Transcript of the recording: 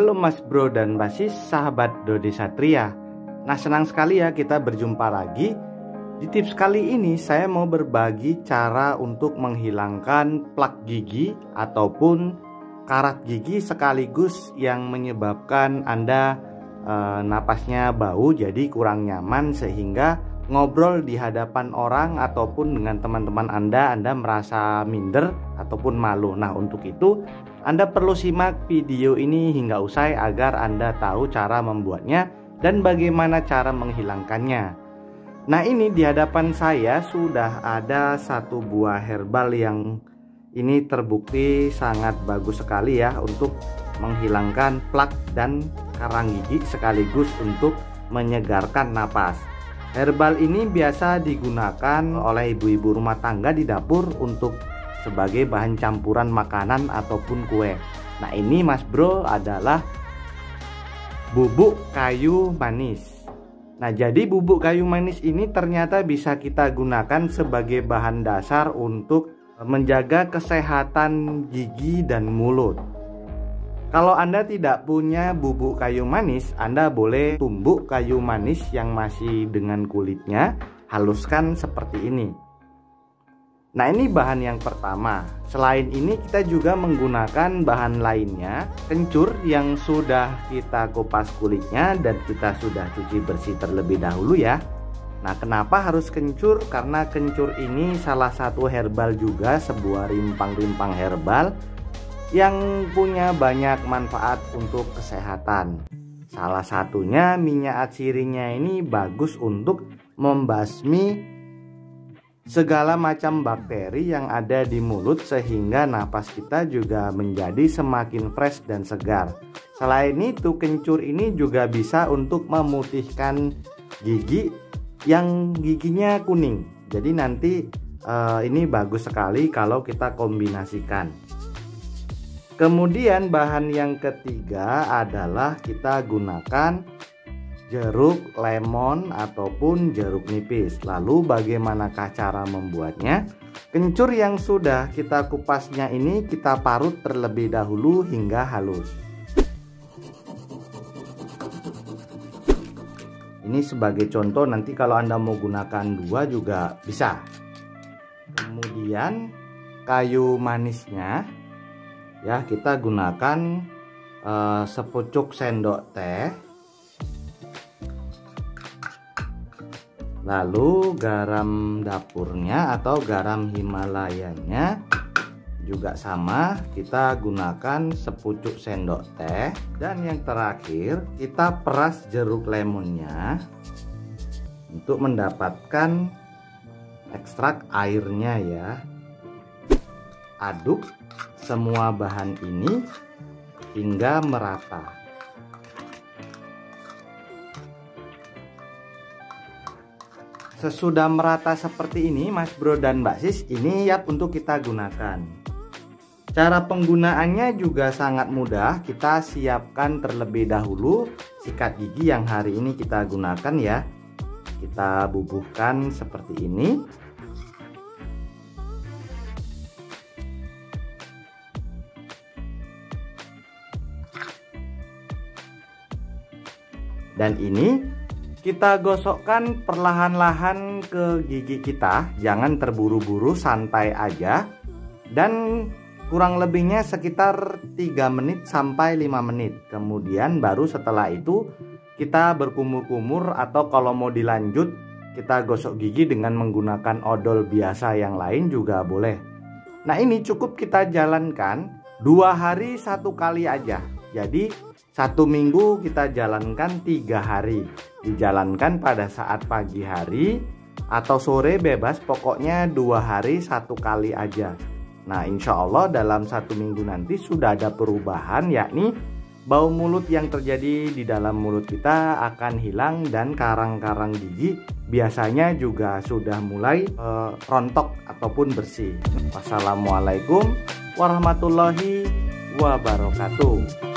Halo Mas Bro dan Basis, sahabat Dodi Satria. Nah, senang sekali ya kita berjumpa lagi. Di tips kali ini saya mau berbagi cara untuk menghilangkan plak gigi ataupun karat gigi sekaligus yang menyebabkan Anda napasnya bau jadi kurang nyaman sehingga ngobrol di hadapan orang ataupun dengan teman-teman Anda merasa minder ataupun malu. Nah, untuk itu Anda perlu simak video ini hingga usai agar Anda tahu cara membuatnya dan bagaimana cara menghilangkannya. Nah, ini di hadapan saya sudah ada satu buah herbal yang ini terbukti sangat bagus sekali ya untuk menghilangkan plak dan karang gigi sekaligus untuk menyegarkan napas. Herbal ini biasa digunakan oleh ibu-ibu rumah tangga di dapur untuk sebagai bahan campuran makanan ataupun kue. Nah, ini Mas Bro adalah bubuk kayu manis. Nah, jadi bubuk kayu manis ini ternyata bisa kita gunakan sebagai bahan dasar untuk menjaga kesehatan gigi dan mulut. Kalau Anda tidak punya bubuk kayu manis, Anda boleh tumbuk kayu manis yang masih dengan kulitnya, haluskan seperti ini. Nah, ini bahan yang pertama. Selain ini kita juga menggunakan bahan lainnya, kencur yang sudah kita kupas kulitnya dan kita sudah cuci bersih terlebih dahulu ya. Nah, kenapa harus kencur? Karena kencur ini salah satu herbal juga, sebuah rimpang-rimpang herbal yang punya banyak manfaat untuk kesehatan. Salah satunya minyak atsirinya ini bagus untuk membasmi segala macam bakteri yang ada di mulut sehingga napas kita juga menjadi semakin fresh dan segar. Selain itu, kencur ini juga bisa untuk memutihkan gigi yang giginya kuning. Jadi nanti ini bagus sekali kalau kita kombinasikan. Kemudian bahan yang ketiga adalah kita gunakan jeruk lemon ataupun jeruk nipis. Lalu bagaimanakah cara membuatnya? Kencur yang sudah kita kupasnya ini kita parut terlebih dahulu hingga halus. Ini sebagai contoh, nanti kalau Anda mau gunakan dua juga bisa. Kemudian kayu manisnya ya kita gunakan sepucuk sendok teh. Lalu garam dapurnya atau garam Himalayanya juga sama, kita gunakan sepucuk sendok teh. Dan yang terakhir kita peras jeruk lemonnya untuk mendapatkan ekstrak airnya ya. Aduk semua bahan ini hingga merata. Sesudah merata seperti ini Mas Bro dan Mbak Sis, ini siap untuk kita gunakan. Cara penggunaannya juga sangat mudah. Kita siapkan terlebih dahulu sikat gigi yang hari ini kita gunakan ya. Kita bubuhkan seperti ini. Dan ini kita gosokkan perlahan-lahan ke gigi kita. Jangan terburu-buru, santai aja. Dan kurang lebihnya sekitar 3 menit sampai 5 menit. Kemudian baru setelah itu kita berkumur-kumur, atau kalau mau dilanjut kita gosok gigi dengan menggunakan odol biasa yang lain juga boleh. Nah, ini cukup kita jalankan 2 hari 1 kali aja. Jadi 1 minggu kita jalankan 3 hari. Dijalankan pada saat pagi hari atau sore bebas, pokoknya 2 hari 1 kali aja. Nah, insya Allah dalam 1 minggu nanti sudah ada perubahan, yakni bau mulut yang terjadi di dalam mulut kita akan hilang dan karang-karang gigi biasanya juga sudah mulai rontok ataupun bersih. Wassalamualaikum warahmatullahi wabarakatuh.